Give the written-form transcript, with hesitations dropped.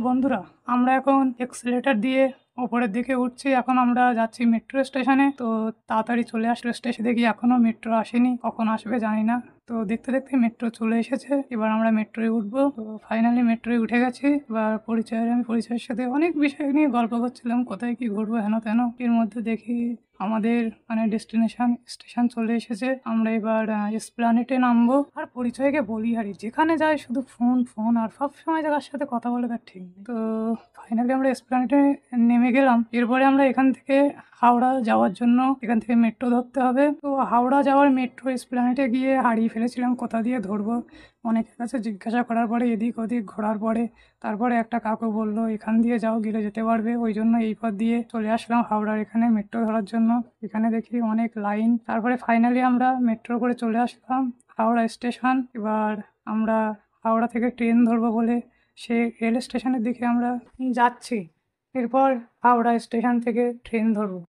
বন্ধুরা, আমরা এখন এক্সেলেটর দিয়ে ওপরের দিকে উঠছি। এখন আমরা যাচ্ছি মেট্রো স্টেশনে। তো তাড়াতাড়ি চলে আসলো স্টেশন, দেখি এখনো মেট্রো আসেনি, কখন আসবে জানি না। তো দেখতে দেখতে মেট্রো চলে এসেছে, এবার আমরা মেট্রোয় উঠবো। তো ফাইনালি মেট্রোয় উঠে গেছি। এবার আমি পরিচয়ের সাথে অনেক বিষয় নিয়ে গল্প করছিলাম, কোথায় কি ঘুরবো হেন তেন। এর মধ্যে দেখি আমাদের ডেস্টিনেশন স্টেশন চলে এসেছে। আমরা এবার এসপ্ল্যানেটে নামবো। আর পরিচয়কে বলি হারি, যেখানে যাই শুধু ফোন ফোন, আর সব সময় যার সাথে কথা বলে তার ঠিক নেই। তো ফাইনালি আমরা এসপ্ল্যানেটে নেমে গেলাম। এরপরে আমরা এখান থেকে হাওড়া যাওয়ার জন্য এখান থেকে মেট্রো ধরতে হবে। তো হাওড়া যাওয়ার মেট্রো এসপ্ল্যানেটে গিয়ে হারিয়ে ফেলেছিলাম, কোথা দিয়ে ধরবো। অনেকের কাছে জিজ্ঞাসা করার পরে, এদিক ওদিক ঘোরার পরে তারপরে একটা কাকু বললো এখান দিয়ে যাও, গেলে যেতে পারবে। ওই জন্য এই পথ দিয়ে চলে আসলাম হাওড়ার এখানে মেট্রো ধরার জন্য। এখানে দেখি অনেক লাইন। তারপরে ফাইনালি আমরা মেট্রো করে চলে আসলাম হাওড়া স্টেশন। এবার আমরা হাওড়া থেকে ট্রেন ধরবো বলে সে রেল স্টেশনের দিকে আমরা যাচ্ছি। এরপর হাওড়া স্টেশন থেকে ট্রেন ধরবো।